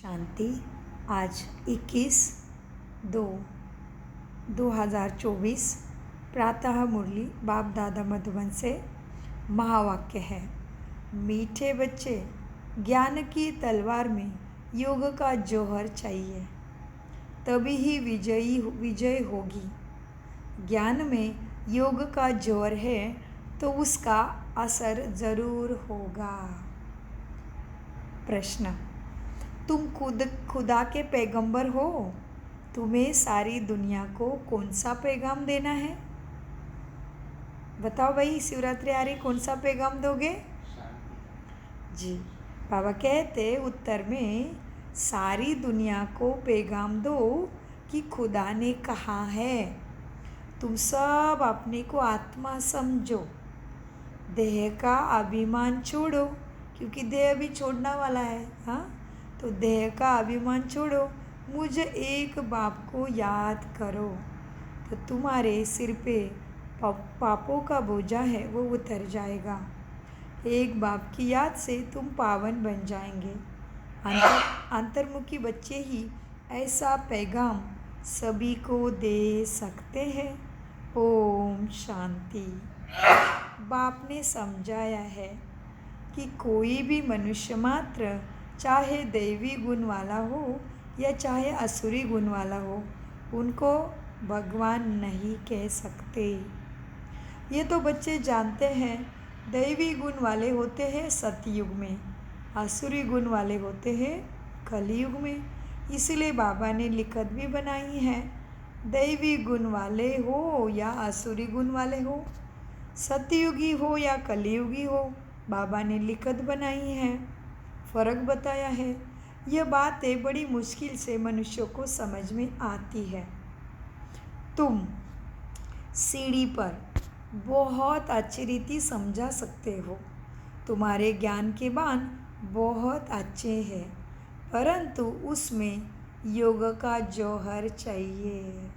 शांति। आज 21/2/2024 प्रातः मुरली बाप दादा मधुबन से महावाक्य है। मीठे बच्चे, ज्ञान की तलवार में योग का जौहर चाहिए, तभी ही विजय होगी। ज्ञान में योग का जौहर है तो उसका असर जरूर होगा। प्रश्न: तुम खुदा के पैगंबर हो, तुम्हें सारी दुनिया को कौन सा पैगाम देना है? बताओ भाई, शिवरात्रि आ रही, कौन सा पैगाम दोगे? जी, बाबा कहते उत्तर में, सारी दुनिया को पैगाम दो कि खुदा ने कहा है तुम सब अपने को आत्मा समझो, देह का अभिमान छोड़ो, क्योंकि देह भी छोड़ने वाला है। हाँ, तो देह का अभिमान छोड़ो, मुझे एक बाप को याद करो, तो तुम्हारे सिर पे पापों का बोझा है वो उतर जाएगा। एक बाप की याद से तुम पावन बन जाएंगे। अंतर्मुखी बच्चे ही ऐसा पैगाम सभी को दे सकते हैं। ओम शांति। बाप ने समझाया है कि कोई भी मनुष्य मात्र, चाहे दैवी गुण वाला हो या चाहे असुरी गुण वाला हो, उनको भगवान नहीं कह सकते। ये तो बच्चे जानते हैं, दैवी गुण वाले होते हैं सतयुग में, असुरी गुण वाले होते हैं कलयुग में। इसलिए बाबा ने लिखत भी बनाई है, दैवी गुण वाले हो या असुरी गुण वाले हो, सतयुगी हो या कलयुगी हो, बाबा ने लिखत बनाई है, फ़र्क बताया है। यह बातें बड़ी मुश्किल से मनुष्यों को समझ में आती है। तुम सीढ़ी पर बहुत अच्छी रीति समझा सकते हो, तुम्हारे ज्ञान के बाण बहुत अच्छे हैं, परंतु उसमें योग का जौहर चाहिए।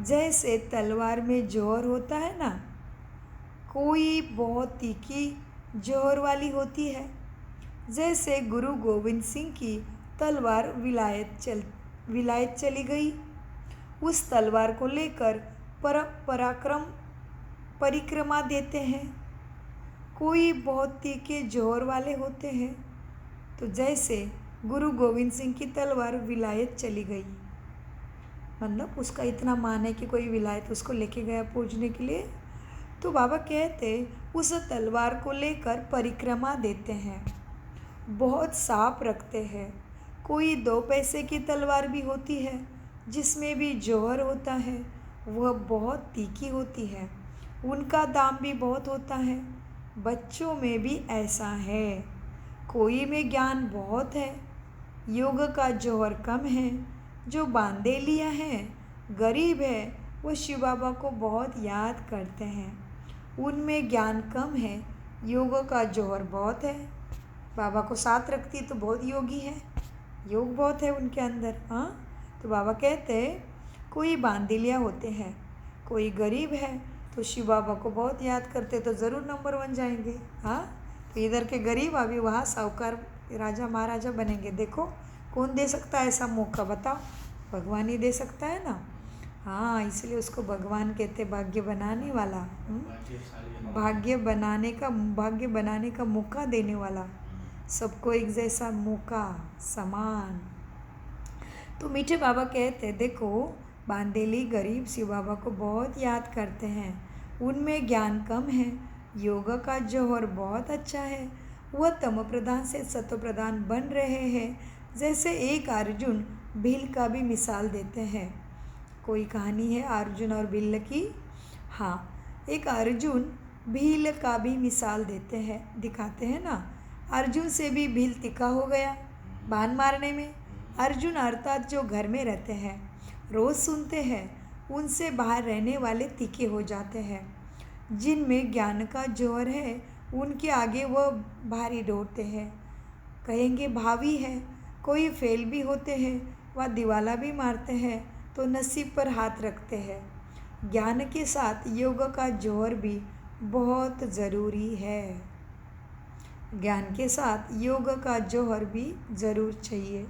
जैसे तलवार में जौहर होता है ना, कोई बहुत तीखी जौहर वाली होती है। जैसे गुरु गोविंद सिंह की तलवार विलायत चली गई, उस तलवार को लेकर परिक्रमा देते हैं। कोई बहुत तीखे जौहर वाले होते हैं। तो जैसे गुरु गोविंद सिंह की तलवार विलायत चली गई, मतलब उसका इतना मान है कि कोई विलायत उसको लेके गया पूजने के लिए, तो बाबा कहते उस तलवार को लेकर परिक्रमा देते हैं, बहुत साफ रखते हैं। कोई 2 पैसे की तलवार भी होती है जिसमें भी जौहर होता है, वह बहुत तीखी होती है, उनका दाम भी बहुत होता है। बच्चों में भी ऐसा है, कोई में ज्ञान बहुत है, योग का जौहर कम है, जो बांधे लिया है, गरीब है, वो शिव बाबा को बहुत याद करते हैं, उनमें ज्ञान कम है, योग का जौहर बहुत है। बाबा को साथ रखती तो बहुत योगी है, योग बहुत है उनके अंदर। हाँ, तो बाबा कहते कोई बांधिलिया होते हैं, कोई गरीब है, तो शिव बाबा को बहुत याद करते तो ज़रूर नंबर 1 जाएंगे। हाँ, तो इधर के गरीब अभी वहाँ साहूकार राजा महाराजा बनेंगे। देखो कौन दे सकता है ऐसा मौका, बताओ? भगवान ही दे सकता है ना। हाँ, इसलिए उसको भगवान कहते, भाग्य बनाने वाला, भाग्य बनाने का मौका देने वाला, सबको एक जैसा मौका, समान। तो मीठे बाबा कहते देखो, बांदेली गरीब शिव बाबा को बहुत याद करते हैं, उनमें ज्ञान कम है, योग का जौहर बहुत अच्छा है, वह तम प्रधान से सत्व प्रधान बन रहे हैं। जैसे एक अर्जुन भील का भी मिसाल देते हैं। कोई कहानी है अर्जुन और भील की। हाँ, एक अर्जुन भील का भी मिसाल देते हैं, दिखाते हैं ना। अर्जुन से भी भील तीखा हो गया बाण मारने में। अर्जुन अर्थात जो घर में रहते हैं, रोज़ सुनते हैं, उनसे बाहर रहने वाले तीखे हो जाते हैं। जिनमें ज्ञान का जौहर है, उनके आगे वह भारी दौड़ते हैं, कहेंगे भावी है। कोई फेल भी होते हैं, वह दिवाला भी मारते हैं, तो नसीब पर हाथ रखते हैं। ज्ञान के साथ योग का जौहर भी बहुत ज़रूरी है। ज्ञान के साथ योग का जौहर भी ज़रूर चाहिए।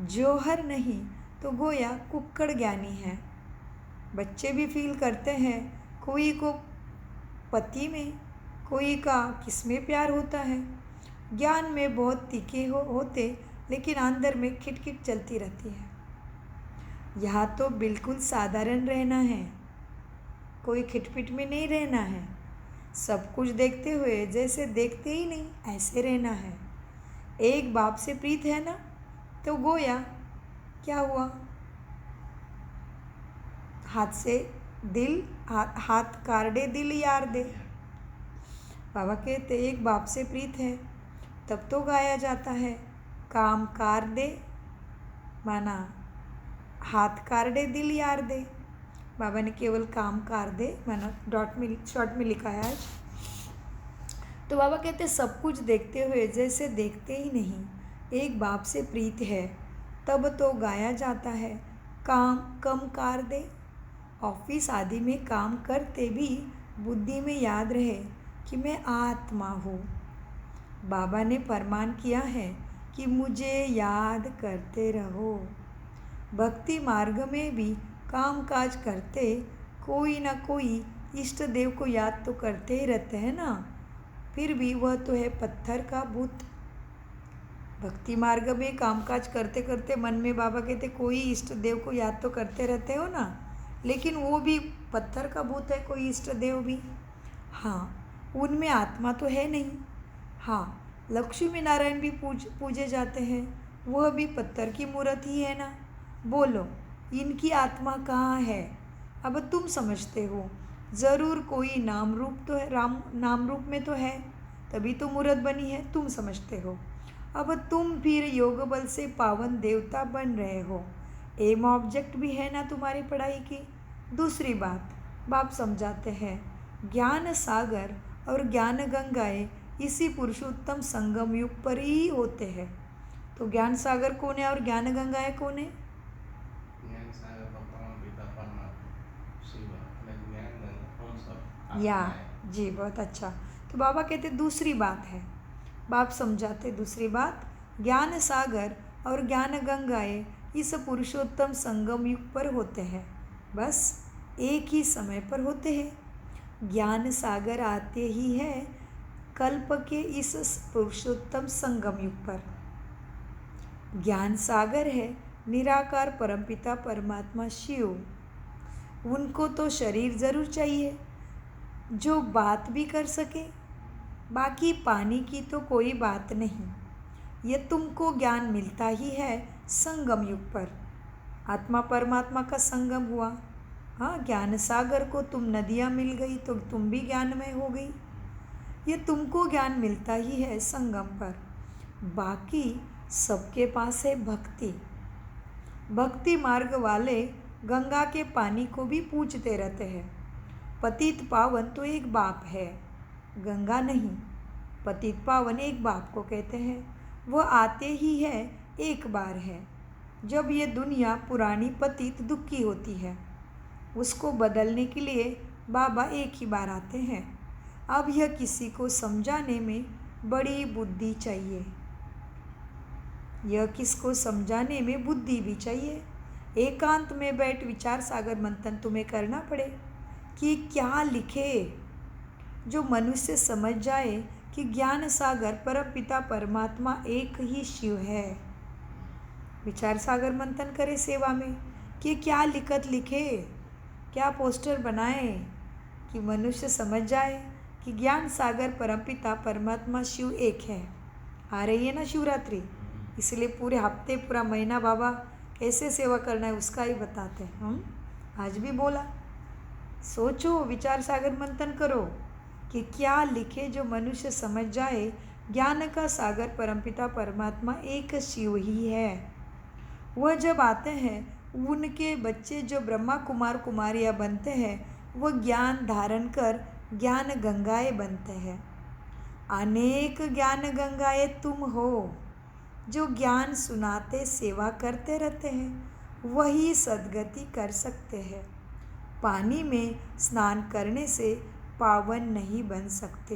जौहर नहीं तो गोया कुक्कड़ ज्ञानी है। बच्चे भी फील करते हैं, कोई को पति में, कोई का किसमें प्यार होता है। ज्ञान में बहुत तीखे होते, लेकिन अंदर में खिटखिट चलती रहती है। यहाँ तो बिल्कुल साधारण रहना है, कोई खिटपिट में नहीं रहना है। सब कुछ देखते हुए जैसे देखते ही नहीं ऐसे रहना है। एक बाप से प्रीत है ना, तो गोया क्या हुआ, हाथ से दिल, हाथ कारडे दिल यार दे। बाबा कहते एक बाप से प्रीत है तब तो गाया जाता है, काम कार दे माना हाथ कारडे दिल यार दे। बाबा ने केवल काम कार दे माना शॉर्ट में लिखा है आज। तो बाबा कहते सब कुछ देखते हुए जैसे देखते ही नहीं, एक बाप से प्रीत है तब तो गाया जाता है, काम कम कार दे। ऑफिस आदि में काम करते भी बुद्धि में याद रहे कि मैं आत्मा हूँ। बाबा ने फरमान किया है कि मुझे याद करते रहो। भक्ति मार्ग में भी काम काज करते कोई ना कोई इष्ट देव को याद तो करते ही रहते हैं ना, फिर भी वह तो है पत्थर का भूत। भक्ति मार्ग में कामकाज करते करते मन में बाबा कहते कोई इष्ट देव को याद तो करते रहते हो ना, लेकिन वो भी पत्थर का भूत है, कोई इष्ट देव भी। हाँ, उनमें आत्मा तो है नहीं। हाँ, लक्ष्मी नारायण भी पूजे जाते हैं, वह भी पत्थर की मूर्त ही है ना। बोलो इनकी आत्मा कहाँ है? अब तुम समझते हो, ज़रूर कोई नाम रूप तो है, नाम रूप में तो है, तभी तो मूर्त बनी है, तुम समझते हो। अब तुम फिर योग बल से पावन देवता बन रहे हो, एम ऑब्जेक्ट भी है ना तुम्हारी पढ़ाई की। दूसरी बात बाप समझाते हैं, ज्ञान सागर और ज्ञान गंगाएं इसी पुरुषोत्तम संगम युग पर ही होते हैं। तो ज्ञान सागर कौन है और ज्ञान गंगाएं कौन है? ज्ञान सागर का परमपिता परमात्मा शिव और ज्ञान गंगा कौन सब या आत्मा है। जी, बहुत अच्छा। तो बाबा कहते दूसरी बात है, बाप समझाते दूसरी बात, ज्ञान सागर और ज्ञान गंगाएं इस पुरुषोत्तम संगम युग पर होते हैं, बस एक ही समय पर होते हैं। ज्ञान सागर आते ही है कल्प के इस पुरुषोत्तम संगम युग पर। ज्ञान सागर है निराकार परमपिता परमात्मा शिव। उनको तो शरीर ज़रूर चाहिए जो बात भी कर सके, बाकी पानी की तो कोई बात नहीं। ये तुमको ज्ञान मिलता ही है संगम युग पर, आत्मा परमात्मा का संगम हुआ। हाँ, ज्ञान सागर को तुम नदियाँ मिल गई तो तुम भी ज्ञानमय हो गई। ये तुमको ज्ञान मिलता ही है संगम पर, बाकी सबके पास है भक्ति। भक्ति मार्ग वाले गंगा के पानी को भी पूजते रहते हैं। पतित पावन तो एक बाप है, गंगा नहीं। पतित पावन एक बाप को कहते हैं, वह आते ही है एक बार है जब ये दुनिया पुरानी पतित दुखी होती है। उसको बदलने के लिए बाबा एक ही बार आते हैं। अब यह किसी को समझाने में बड़ी बुद्धि चाहिए, यह किसको समझाने में बुद्धि भी चाहिए। एकांत में बैठ विचार सागर मंथन तुम्हें करना पड़े कि क्या लिखे जो मनुष्य समझ जाए कि ज्ञान सागर परमपिता परमात्मा एक ही शिव है। विचार सागर मंथन करे सेवा में कि क्या लिखत लिखे, क्या पोस्टर बनाए कि मनुष्य समझ जाए कि ज्ञान सागर परमपिता परमात्मा शिव एक है। आ रही है ना शिवरात्रि, इसलिए पूरे हफ्ते पूरा महीना बाबा कैसे सेवा करना है उसका ही बताते हैं हम। आज भी बोला, सोचो, विचार सागर मंथन करो कि क्या लिखे जो मनुष्य समझ जाए ज्ञान का सागर परमपिता परमात्मा एक शिव ही है। वह जब आते हैं उनके बच्चे जो ब्रह्मा कुमार कुमारियाँ बनते हैं, वह ज्ञान धारण कर ज्ञान गंगाएं बनते हैं। अनेक ज्ञान गंगाएं तुम हो जो ज्ञान सुनाते सेवा करते रहते हैं, वही सद्गति कर सकते हैं। पानी में स्नान करने से पावन नहीं बन सकते,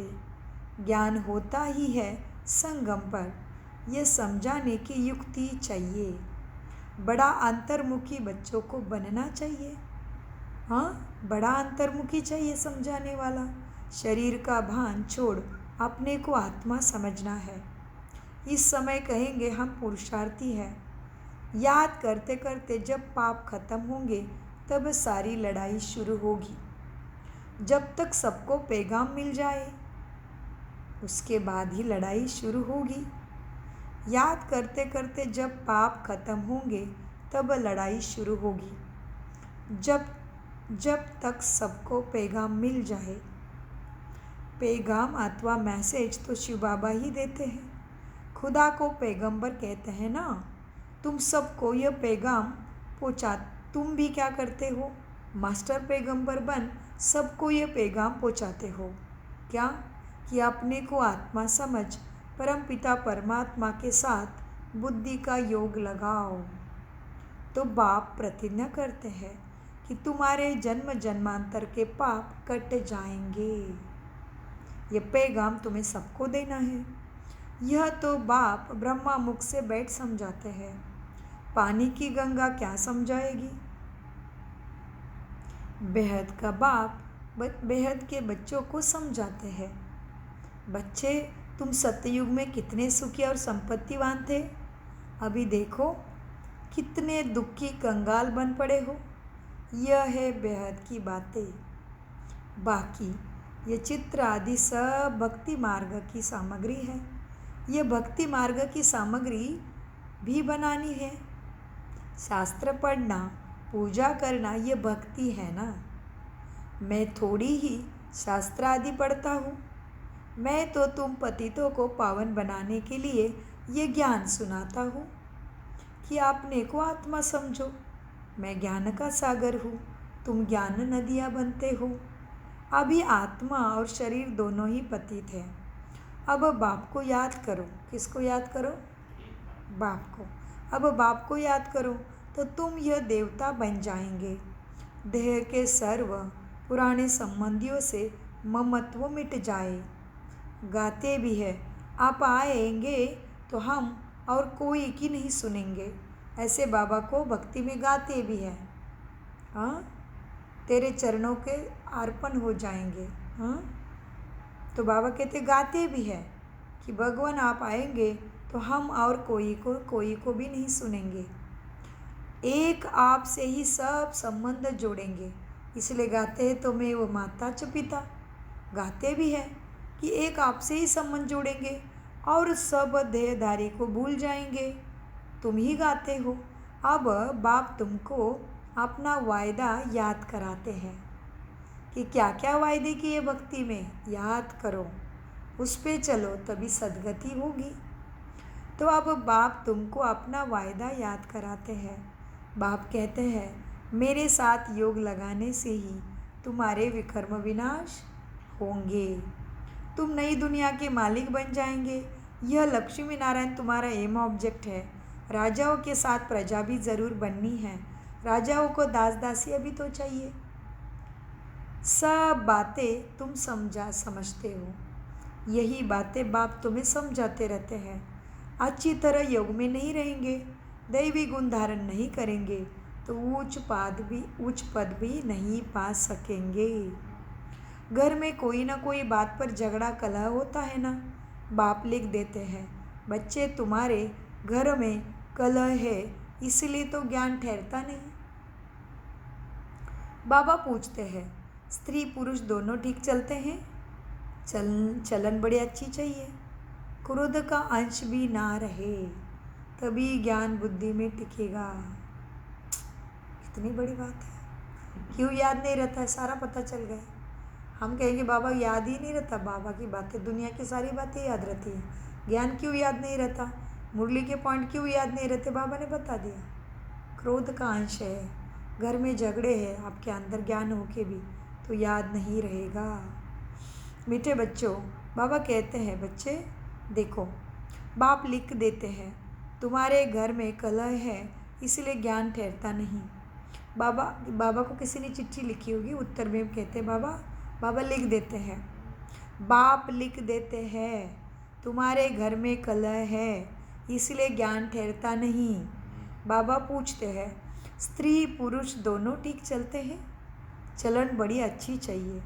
ज्ञान होता ही है संगम पर, यह समझाने की युक्ति चाहिए। बड़ा अंतर्मुखी बच्चों को बनना चाहिए। हाँ, बड़ा अंतर्मुखी चाहिए समझाने वाला। शरीर का भान छोड़ अपने को आत्मा समझना है। इस समय कहेंगे हम पुरुषार्थी हैं। याद करते करते जब पाप खत्म होंगे तब सारी लड़ाई शुरू होगी। जब तक सबको पैगाम मिल जाए उसके बाद ही लड़ाई शुरू होगी। याद करते करते जब पाप खत्म होंगे तब लड़ाई शुरू होगी। जब तक सबको पैगाम मिल जाए। पैगाम अथवा मैसेज तो शिव बाबा ही देते हैं। खुदा को पैगंबर कहते हैं ना। तुम सबको यह पैगाम पहुँचा। तुम भी क्या करते हो? मास्टर पैगंबर बन सबको यह पैगाम पहुँचाते हो। क्या? कि अपने को आत्मा समझ परमपिता परमात्मा के साथ बुद्धि का योग लगाओ। तो बाप प्रतिज्ञा करते हैं कि तुम्हारे जन्म जन्मांतर के पाप कट जाएंगे। ये पैगाम तुम्हें सबको देना है। यह तो बाप ब्रह्मा मुख से बैठ समझाते हैं। पानी की गंगा क्या समझाएगी? बेहद का बाप बेहद के बच्चों को समझाते हैं। बच्चे, तुम सतयुग में कितने सुखी और संपत्तिवान थे। अभी देखो कितने दुखी कंगाल बन पड़े हो। यह है बेहद की बातें। बाकी ये चित्र आदि सब भक्ति मार्ग की सामग्री है। ये भक्ति मार्ग की सामग्री भी बनानी है। शास्त्र पढ़ना, पूजा करना ये भक्ति है ना। मैं थोड़ी ही शास्त्र आदि पढ़ता हूँ। मैं तो तुम पतितों को पावन बनाने के लिए ये ज्ञान सुनाता हूँ कि अपने को आत्मा समझो। मैं ज्ञान का सागर हूँ, तुम ज्ञान नदियाँ बनते हो। अभी आत्मा और शरीर दोनों ही पतित हैं। अब बाप को याद करो। किसको याद करो? बाप को। अब बाप को याद करो तो तुम यह देवता बन जाएंगे। देह के सर्व पुराने संबंधियों से ममत्व मिट जाए। गाते भी है, आप आएंगे तो हम और कोई की नहीं सुनेंगे। ऐसे बाबा को भक्ति में गाते भी है। हाँ, तेरे चरणों के अर्पण हो जाएंगे। हाँ, तो बाबा कहते गाते भी है कि भगवान आप आएंगे तो हम और कोई को भी नहीं सुनेंगे। एक आप से ही सब संबंध जोड़ेंगे। इसलिए गाते हैं तो मैं वो माता च पिता। गाते भी है कि एक आपसे ही संबंध जोड़ेंगे और सब देहधारी को भूल जाएंगे। तुम ही गाते हो। अब बाप तुमको अपना वायदा याद कराते हैं कि क्या क्या वायदे किए भक्ति में, याद करो, उस पे चलो तभी सद्गति होगी। तो अब बाप तुमको अपना वायदा याद कराते हैं। बाप कहते हैं मेरे साथ योग लगाने से ही तुम्हारे विकर्म विनाश होंगे। तुम नई दुनिया के मालिक बन जाएंगे। यह लक्ष्मी नारायण तुम्हारा एम ऑब्जेक्ट है। राजाओं के साथ प्रजा भी ज़रूर बननी है। राजाओं को दास दासियाँ भी तो चाहिए। सब बातें तुम समझते हो। यही बातें बाप तुम्हें समझाते रहते हैं। अच्छी तरह योग में नहीं रहेंगे, दैवी गुण धारण नहीं करेंगे तो उच्च पद भी नहीं पा सकेंगे। घर में कोई ना कोई बात पर झगड़ा कलह होता है ना। बाप लिख देते हैं बच्चे तुम्हारे घर में कलह है इसलिए तो ज्ञान ठहरता नहीं। बाबा पूछते हैं स्त्री पुरुष दोनों ठीक चलते हैं? चलन बड़ी अच्छी चाहिए। क्रोध का अंश भी ना रहे तभी ज्ञान बुद्धि में टिकेगा। कितनी बड़ी बात है। क्यों याद नहीं रहता है? सारा पता चल गया। हम कहेंगे बाबा याद ही नहीं रहता। बाबा की बातें, दुनिया की सारी बातें याद रहती हैं। ज्ञान क्यों याद नहीं रहता? मुरली के पॉइंट क्यों याद नहीं रहते? बाबा ने बता दिया। क्रोध का अंश है, घर में झगड़े हैं, आपके अंदर ज्ञान होके भी तो याद नहीं रहेगा। मीठे बच्चों, बाबा कहते हैं बच्चे देखो, बाप लिख देते हैं तुम्हारे घर में कलह है इसलिए ज्ञान ठहरता नहीं। बाबा को किसी ने चिट्ठी लिखी होगी, उत्तर में कहते हैं बाबा लिख देते हैं बाप लिख देते हैं तुम्हारे घर में कलह है इसलिए ज्ञान ठहरता नहीं। बाबा पूछते हैं स्त्री पुरुष दोनों ठीक चलते हैं? चलन बड़ी अच्छी चाहिए,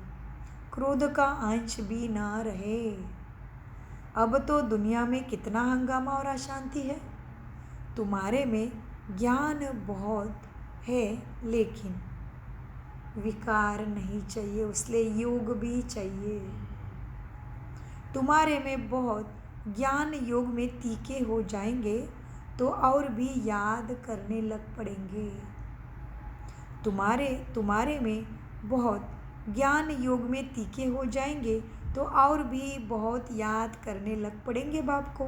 क्रोध का अंश भी ना रहे। अब तो दुनिया में कितना हंगामा और अशांति है। तुम्हारे में ज्ञान बहुत है लेकिन विकार नहीं चाहिए, इसलिए योग भी चाहिए। तुम्हारे में बहुत ज्ञान योग में तीखे हो जाएंगे तो और भी याद करने लग पड़ेंगे। तुम्हारे में बहुत ज्ञान योग में तीखे हो जाएंगे तो और भी बहुत याद करने लग पड़ेंगे बाप को।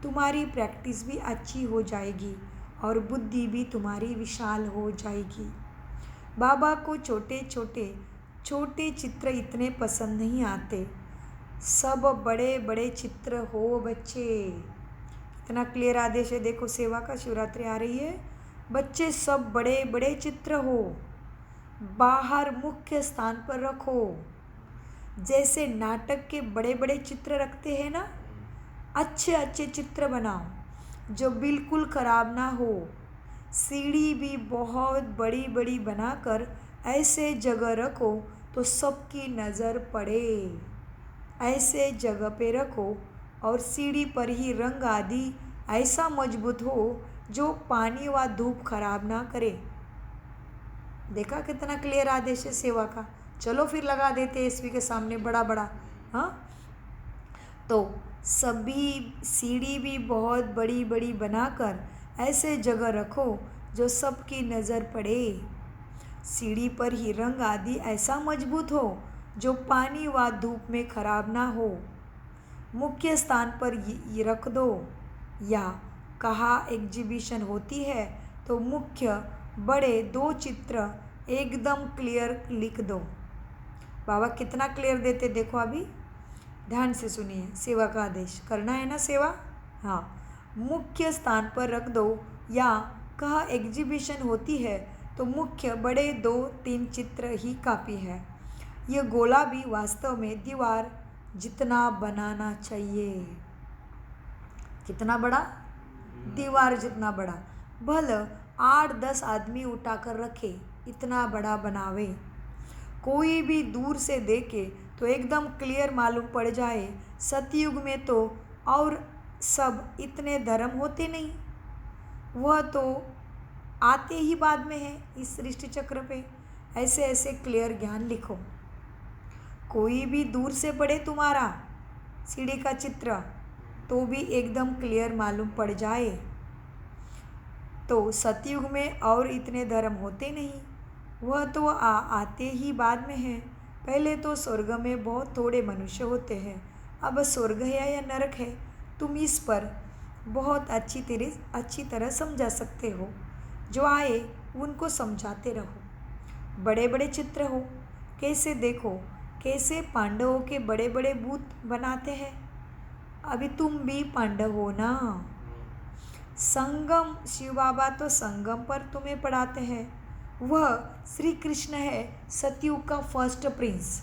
तुम्हारी प्रैक्टिस भी अच्छी हो जाएगी और बुद्धि भी तुम्हारी विशाल हो जाएगी। बाबा को छोटे चित्र इतने पसंद नहीं आते, सब बड़े बड़े चित्र हो बच्चे। कितना क्लियर आदेश है, देखो सेवा का, शिवरात्रि आ रही है। बच्चे सब बड़े बड़े चित्र हो, बाहर मुख्य स्थान पर रखो। जैसे नाटक के बड़े बड़े चित्र रखते हैं ना, अच्छे अच्छे चित्र बनाओ जो बिल्कुल ख़राब ना हो। सीढ़ी भी बहुत बड़ी बड़ी बनाकर ऐसे जगह रखो तो सबकी नज़र पड़े। ऐसे जगह पे रखो और सीढ़ी पर ही रंग आदि ऐसा मजबूत हो जो पानी व धूप खराब ना करे। देखा कितना क्लियर आदेश है सेवा का। चलो फिर लगा देते एसवी के सामने बड़ा बड़ा। हाँ, तो सभी सीढ़ी भी बहुत बड़ी बड़ी बनाकर ऐसे जगह रखो जो सबकी नज़र पड़े। सीढ़ी पर ही रंग आदि ऐसा मजबूत हो जो पानी व धूप में खराब ना हो। मुख्य स्थान पर रख दो, या कहा एग्जीबिशन होती है तो मुख्य बड़े 2 चित्र एकदम क्लियर लिख दो। बाबा कितना क्लियर देते देखो, अभी ध्यान से सुनिए। सेवा का आदेश करना है ना सेवा। हाँ, मुख्य स्थान पर रख दो, या कहा एग्जीबिशन होती है तो मुख्य बड़े 2-3 चित्र ही काफ़ी है। यह गोला भी वास्तव में दीवार जितना बनाना चाहिए। कितना बड़ा? दीवार जितना बड़ा। भले 8-10 आदमी उठाकर रखे, इतना बड़ा बनावे। कोई भी दूर से देखे तो एकदम क्लियर मालूम पड़ जाए। सतयुग में तो और सब इतने धर्म होते नहीं, वह तो आते ही बाद में है इस सृष्टि चक्र पे। ऐसे ऐसे क्लियर ज्ञान लिखो। कोई भी दूर से पढ़े तुम्हारा सीढ़ी का चित्र तो भी एकदम क्लियर मालूम पड़ जाए। तो सतयुग में और इतने धर्म होते नहीं, वह तो आते ही बाद में है। पहले तो स्वर्ग में बहुत थोड़े मनुष्य होते हैं। अब स्वर्ग है या नरक है, तुम इस पर बहुत अच्छी तरह समझा सकते हो। जो आए उनको समझाते रहो। बड़े बड़े चित्र हो, कैसे देखो कैसे पांडवों के बड़े बड़े भूत बनाते हैं। अभी तुम भी पांडव हो ना। संगम, शिव बाबा तो संगम पर तुम्हें पढ़ाते हैं। वह श्री कृष्ण है, सतयुग का फर्स्ट प्रिंस।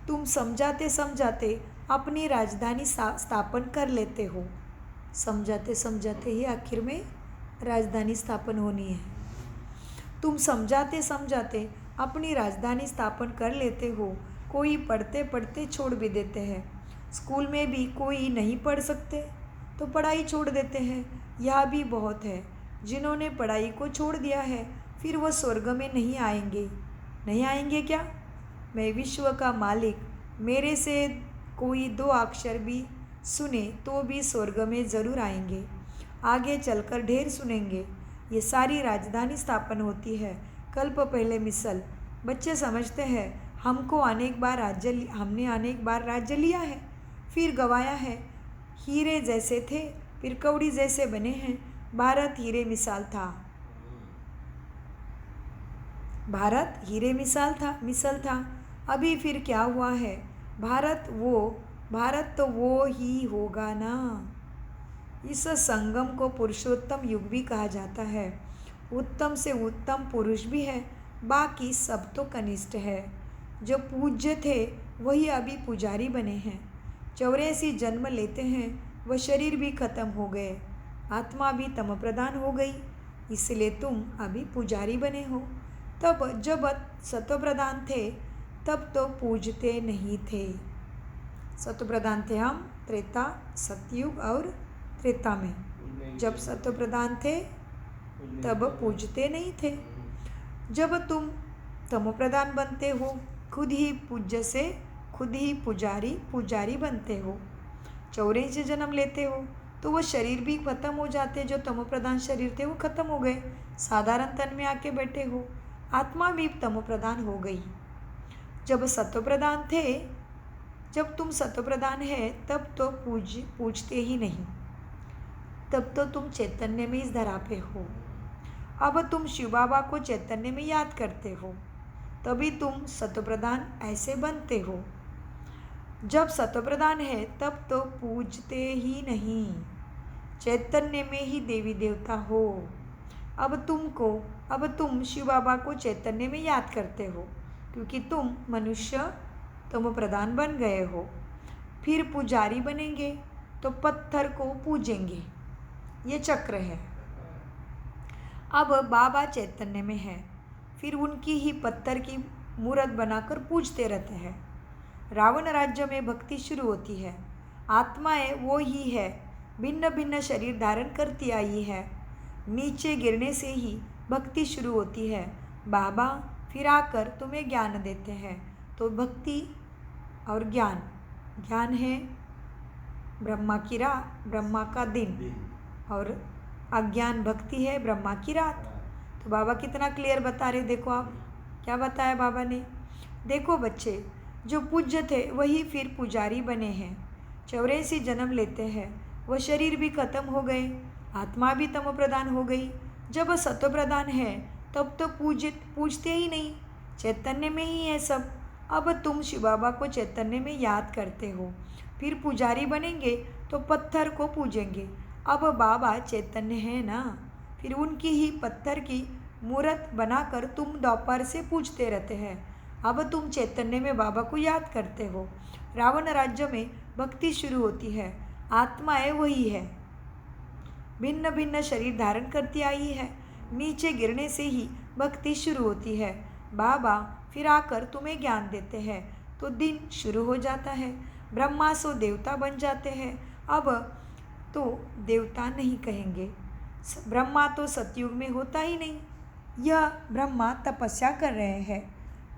तुम समझाते समझाते अपनी राजधानी स्थापन कर लेते हो। समझाते समझाते ही आखिर में राजधानी स्थापन होनी है। तुम समझाते समझाते अपनी राजधानी स्थापन कर लेते हो। कोई पढ़ते पढ़ते छोड़ भी देते हैं। स्कूल में भी कोई नहीं पढ़ सकते तो पढ़ाई छोड़ देते हैं। यह भी बहुत है जिन्होंने पढ़ाई को छोड़ दिया है, फिर वह स्वर्ग में नहीं आएंगे। नहीं आएंगे क्या? मैं विश्व का मालिक, मेरे से कोई 2 अक्षर भी सुने तो भी स्वर्ग में ज़रूर आएंगे। आगे चलकर ढेर सुनेंगे। ये सारी राजधानी स्थापन होती है। कल्प पहले मिसल। बच्चे समझते हैं हमने अनेक बार राज्य लिया है, फिर गवाया है। हीरे जैसे थे, फिर कौड़ी जैसे बने हैं। भारत हीरे मिसाल था। भारत हीरे मिसल था। अभी फिर क्या हुआ है? भारत तो वो ही होगा ना। इस संगम को पुरुषोत्तम युग भी कहा जाता है। उत्तम से उत्तम पुरुष भी है, बाकी सब तो कनिष्ठ है। जो पूज्य थे वही अभी पुजारी बने हैं। 84 जन्म लेते हैं, वह शरीर भी खत्म हो गए, आत्मा भी तम प्रधान हो गई, इसलिए तुम अभी पुजारी बने हो। तब जब सत्व प्रधान थे तब तो पूजते नहीं थे। सत्व प्रधान थे हम त्रेता, सतयुग और त्रेता में। जब सत्व प्रधान थे तब पूजते नहीं थे। जब तुम तमो प्रधान बनते हो, खुद ही पूज्य से खुद ही पुजारी बनते हो। 84 जन्म लेते हो तो वो शरीर भी खत्म हो जाते, जो तमो प्रधान शरीर थे वो खत्म हो गए, साधारण तन में आके बैठे हो, आत्मा भी तमो प्रधान हो गई। जब सत्व प्रधान थे, जब तुम सत्व प्रधान है तब तो पूजते ही नहीं, तब तो तुम चैतन्य में इस धरा पे हो। अब तुम शिव बाबा को चैतन्य में याद करते हो, तभी तुम सत्व प्रधान ऐसे बनते हो। जब सत्व प्रधान है तब तो पूजते ही नहीं, चैतन्य में ही देवी देवता हो। अब तुम शिव बाबा को चैतन्य में याद करते हो, क्योंकि तुम मनुष्य तुम प्रधान बन गए हो। फिर पुजारी बनेंगे तो पत्थर को पूजेंगे, ये चक्र है। अब बाबा चैतन्य में है, फिर उनकी ही पत्थर की मूर्त बनाकर पूजते रहते हैं। रावण राज्य में भक्ति शुरू होती है। आत्माएं वो ही है, भिन्न भिन्न शरीर धारण करती आई है। नीचे गिरने से ही भक्ति शुरू होती है। बाबा फिर आकर तुम्हें ज्ञान देते हैं। तो भक्ति और ज्ञान है ब्रह्मा का दिन, और अज्ञान भक्ति है ब्रह्मा की रात। तो बाबा कितना क्लियर बता रहे, देखो आप क्या बताया बाबा ने। देखो बच्चे, जो पूज्य थे वही फिर पुजारी बने हैं। 84 जन्म लेते हैं, वह शरीर भी खत्म हो गए, आत्मा भी तमो प्रधान हो गई। जब सत्व प्रधान है तब तो पूजते ही नहीं, चैतन्य में ही है सब। अब तुम शिव बाबा को चैतन्य में याद करते हो, फिर पुजारी बनेंगे तो पत्थर को पूजेंगे। अब बाबा चैतन्य है ना, फिर उनकी ही पत्थर की मूर्त बनाकर तुम दोपहर से पूजते रहते हैं। अब तुम चैतन्य में बाबा को याद करते हो। रावण राज्य में भक्ति शुरू होती है। आत्माएं वही है, भिन्न भिन्न शरीर धारण करती आई है। नीचे गिरने से ही भक्ति शुरू होती है। बाबा फिर आकर तुम्हें ज्ञान देते हैं, तो दिन शुरू हो जाता है। ब्रह्मा सो देवता बन जाते हैं। अब तो देवता नहीं कहेंगे, ब्रह्मा तो सतयुग में होता ही नहीं। यह ब्रह्मा तपस्या कर रहे हैं।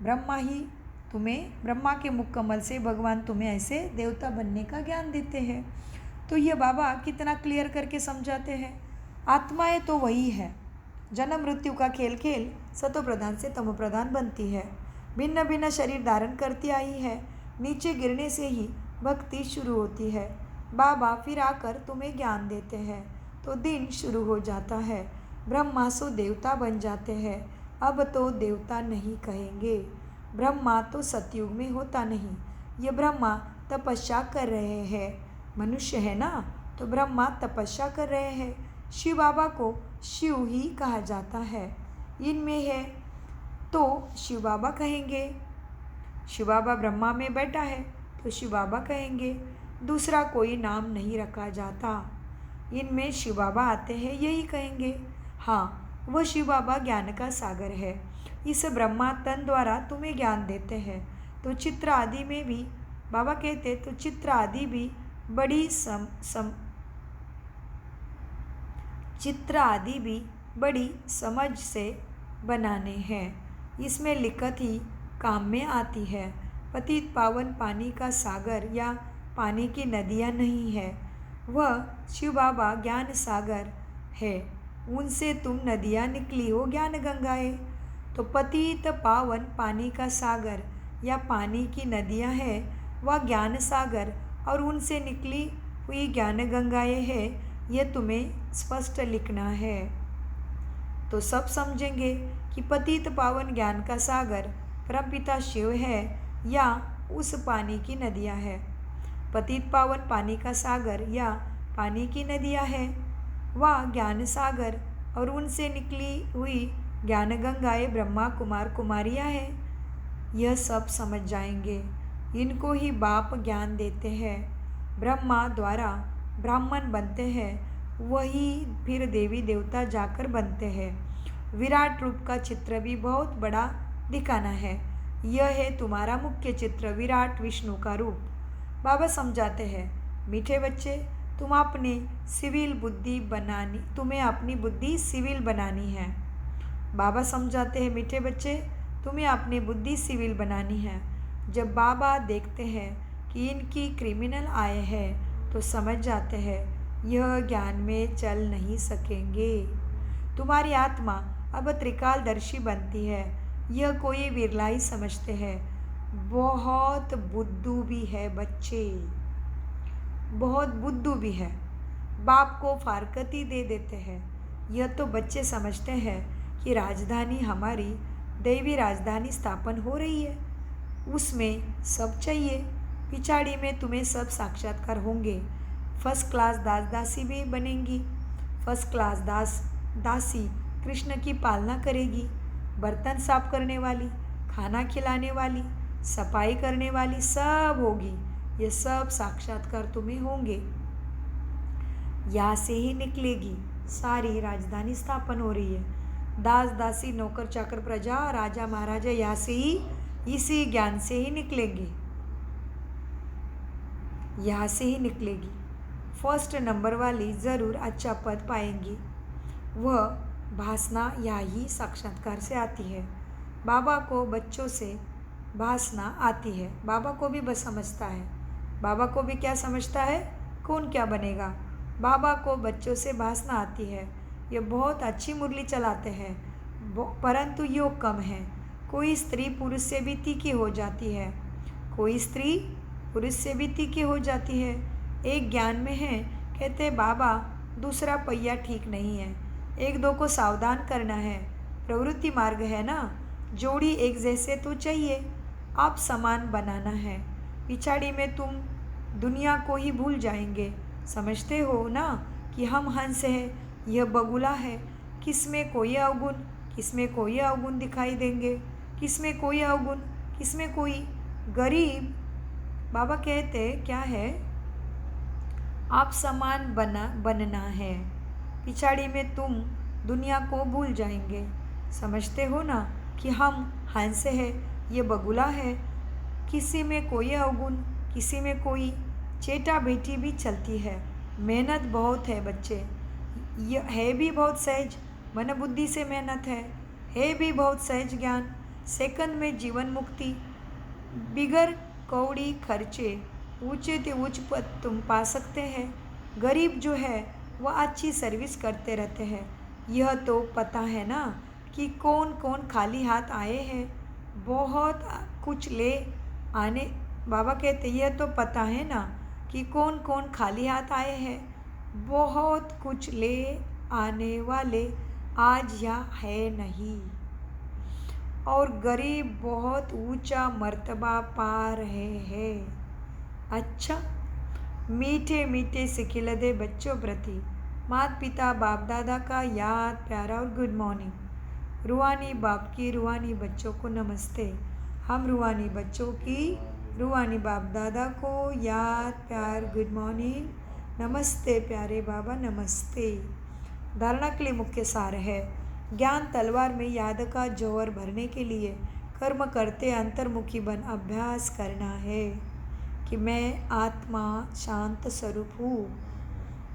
ब्रह्मा के मुख कमल से भगवान तुम्हें ऐसे देवता बनने का ज्ञान देते हैं। तो ये बाबा कितना क्लियर करके समझाते हैं। आत्माएं तो वही है, जन्म मृत्यु का खेल खेल सतो प्रधान से तमो प्रधान बनती है, भिन्न भिन्न शरीर धारण करती आई है। नीचे गिरने से ही भक्ति शुरू होती है। बाबा फिर आकर तुम्हें ज्ञान देते हैं, तो दिन शुरू हो जाता है। ब्रह्मा सो देवता बन जाते हैं। अब तो देवता नहीं कहेंगे, ब्रह्मा तो सतयुग में होता नहीं। ये ब्रह्मा तपस्या कर रहे हैं, मनुष्य है ना, तो ब्रह्मा तपस्या कर रहे हैं। शिव बाबा को शिव ही कहा जाता है। इनमें है तो शिव बाबा कहेंगे। शिव बाबा ब्रह्मा में बैठा है तो शिव बाबा कहेंगे, दूसरा कोई नाम नहीं रखा जाता। इनमें शिव बाबा आते हैं, यही कहेंगे। हाँ, वह शिव बाबा ज्ञान का सागर है। इस ब्रह्मा तन द्वारा तुम्हें ज्ञान देते हैं। तो चित्र आदि में भी बाबा कहते, तो चित्र आदि भी बड़ी समझ से बनाने हैं। इसमें लिखत ही काम में आती है। पतित पावन पानी का सागर या पानी की नदियाँ नहीं है, वह शिव बाबा ज्ञान सागर है। उनसे तुम नदियाँ निकली हो ज्ञान गंगाएं। तो पतित पावन पानी का सागर या पानी की नदियाँ है, वह ज्ञान सागर और उनसे निकली हुई ज्ञान गंगाएं है। यह तुम्हें स्पष्ट लिखना है, तो सब समझेंगे कि पतित पावन ज्ञान का सागर परमपिता शिव है या उस पानी की नदियाँ है। पतित पावन पानी का सागर या पानी की नदियाँ है, वह ज्ञान सागर और उनसे निकली हुई ज्ञान गंगाएं ब्रह्मा कुमार कुमारियाँ हैं। यह सब समझ जाएंगे। इनको ही बाप ज्ञान देते हैं। ब्रह्मा द्वारा ब्राह्मण बनते हैं, वही फिर देवी देवता जाकर बनते हैं। विराट रूप का चित्र भी बहुत बड़ा दिखाना है। यह है तुम्हारा मुख्य चित्र, विराट विष्णु का रूप। बाबा समझाते हैं, मीठे बच्चे, तुम्हें अपनी बुद्धि सिविल बनानी है। बाबा समझाते हैं, मीठे बच्चे, तुम्हें अपनी बुद्धि सिविल बनानी है। जब बाबा देखते हैं कि इनकी क्रिमिनल आए हैं तो समझ जाते हैं यह ज्ञान में चल नहीं सकेंगे। तुम्हारी आत्मा अब त्रिकालदर्शी बनती है। यह कोई विरला ही समझते हैं। बहुत बुद्धू भी है बच्चे, बहुत बुद्धू भी है। बाप को फारकती दे देते हैं। यह तो बच्चे समझते हैं कि राजधानी हमारी दैवी राजधानी स्थापन हो रही है, उसमें सब चाहिए। पिछाड़ी में तुम्हें सब साक्षात्कार होंगे। फर्स्ट क्लास दास दासी भी बनेंगी। फर्स्ट क्लास दासी कृष्ण की पालना करेगी। बर्तन साफ करने वाली, खाना खिलाने वाली, सफाई करने वाली सब होगी। ये सब साक्षात्कार तुम्हें होंगे। यहाँ से ही निकलेगी सारी राजधानी स्थापन हो रही है। दास दासी नौकर चाकर प्रजा राजा महाराजा यहाँ से ही इसी ज्ञान से ही निकलेंगे, यहाँ से ही निकलेगी। फर्स्ट नंबर वाली ज़रूर अच्छा पद पाएंगी। वह भासना यहाँ ही साक्षात्कार से आती है। बाबा को बच्चों से भासना आती है। बाबा को भी बस समझता है। बाबा को भी क्या समझता है, कौन क्या बनेगा। बाबा को बच्चों से भासना आती है। ये बहुत अच्छी मुरली चलाते हैं, परंतु योग कम है। कोई स्त्री पुरुष से भी तीखी हो जाती है, कोई स्त्री पुरुष से भी तीखी हो जाती है। एक ज्ञान में है, कहते बाबा दूसरा पहिया ठीक नहीं है, एक दो को सावधान करना है। प्रवृत्ति मार्ग है ना, जोड़ी एक जैसे तो चाहिए, आप समान बनाना है। पिछाड़ी में तुम दुनिया को ही भूल जाएंगे। समझते हो ना कि हम हंस हैं, यह बगुला है। किसमें कोई अवगुण, किसमें कोई अवगुण दिखाई देंगे, किसमें कोई अवगुण, किसमें कोई गरीब। बाबा कहते क्या है, आप समान बनना है। पिछाड़ी में तुम दुनिया को भूल जाएंगे। समझते हो ना कि हम हंस है, ये बगुला है। किसी में कोई अवगुण, किसी में कोई चेटा बेटी भी चलती है। मेहनत बहुत है बच्चे, यह है भी बहुत सहज, मन बुद्धि से मेहनत है भी बहुत सहज ज्ञान। सेकंड में जीवन मुक्ति, बिगर कौड़ी खर्चे ऊंचे से ऊंच पद तुम पा सकते हैं। गरीब जो है वह अच्छी सर्विस करते रहते हैं। यह तो पता है ना कि कौन कौन खाली हाथ आए हैं, बहुत कुछ ले आने। बाबा कहते यह तो पता है ना कि कौन कौन खाली हाथ आए हैं, बहुत कुछ ले आने वाले आज यहाँ है नहीं, और गरीब बहुत ऊंचा मर्तबा पा रहे हैं। अच्छा, मीठे मीठे सिखिलदे बच्चों प्रति माता पिता बाप दादा का याद प्यारा और गुड मॉर्निंग। रूहानी बाप की रूहानी बच्चों को नमस्ते। हम रूहानी बच्चों की रूहानी बाप दादा को याद प्यार गुड मॉर्निंग नमस्ते। प्यारे बाबा नमस्ते। धारणा के लिए मुख्य सार है, ज्ञान तलवार में याद का जौहर भरने के लिए कर्म करते अंतर्मुखी बन अभ्यास करना है कि मैं आत्मा शांत स्वरूप हूँ।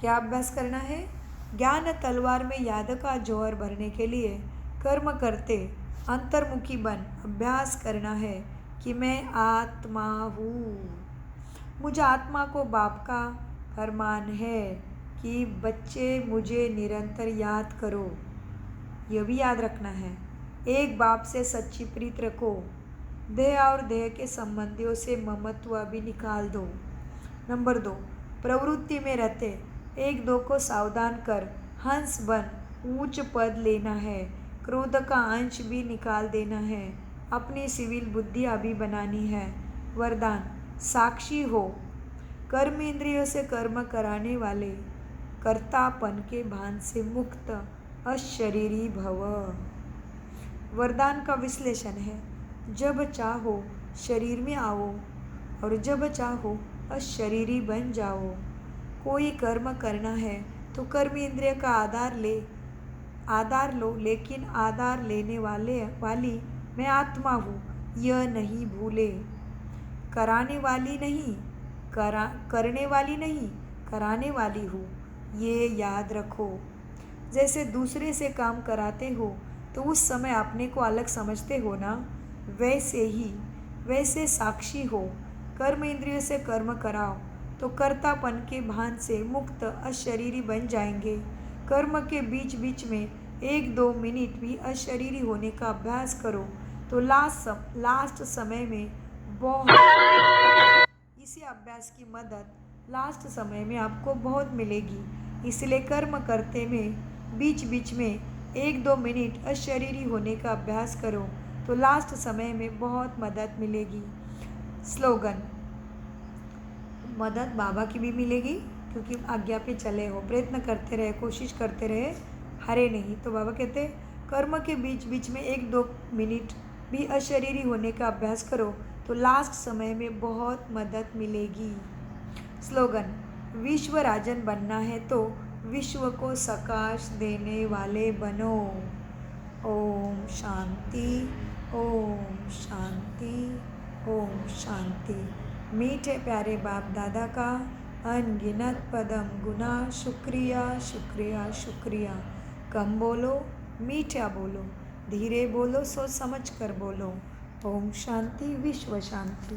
क्या अभ्यास करना है? ज्ञान तलवार में याद का जौहर भरने के लिए कर्म करते अंतर्मुखी बन अभ्यास करना है कि मैं आत्मा हूँ। मुझे आत्मा को बाप का फरमान है कि बच्चे मुझे निरंतर याद करो। यह भी याद रखना है, एक बाप से सच्ची प्रीत रखो। देह और देह के संबंधियों से ममत्व भी निकाल दो। नंबर 2, प्रवृत्ति में रहते एक दो को सावधान कर हंस बन ऊंच पद लेना है। क्रोध का अंश भी निकाल देना है। अपनी सिविल बुद्धि अभी बनानी है। वरदान, साक्षी हो, कर्म इंद्रियों से कर्म कराने वाले, कर्तापन के भान से मुक्त, अशरीरी भव। वरदान का विश्लेषण है, जब चाहो शरीर में आओ, और जब चाहो अशरीरी बन जाओ। कोई कर्म करना है तो कर्म इंद्रिय का आधार लो, लेकिन आधार लेने वाली मैं आत्मा हूँ, यह नहीं भूले। करने वाली नहीं, कराने वाली हूँ, ये याद रखो। जैसे दूसरे से काम कराते हो तो उस समय अपने को अलग समझते हो ना, वैसे साक्षी हो। कर्म इंद्रियों से कर्म कराओ तो कर्तापन के भान से मुक्त अशरीरी बन जाएंगे। कर्म के बीच बीच में 1-2 मिनट भी अशरीरी होने का अभ्यास करो तो लास्ट समय में बहुत इसी अभ्यास की मदद लास्ट समय में आपको बहुत मिलेगी। इसलिए कर्म करते में बीच बीच में 1-2 मिनट अशरीरी होने का अभ्यास करो तो लास्ट समय में बहुत मदद मिलेगी। स्लोगन: मदद बाबा की भी मिलेगी क्योंकि आज्ञा पे चले हो, प्रयत्न करते रहे, कोशिश करते रहे, हारे नहीं। तो बाबा कहते कर्म के बीच बीच में 1-2 मिनट भी अशरीरी होने का अभ्यास करो तो लास्ट समय में बहुत मदद मिलेगी। स्लोगन: विश्व राजन बनना है तो विश्व को सकाश देने वाले बनो। ओम शांति, ओम शांति, ओम शांति। मीठे प्यारे बाप दादा का अनगिनत पदम गुना शुक्रिया, शुक्रिया, शुक्रिया। कम बोलो, मीठा बोलो, धीरे बोलो, सोच समझ कर बोलो। ओम शांति, विश्व शांति।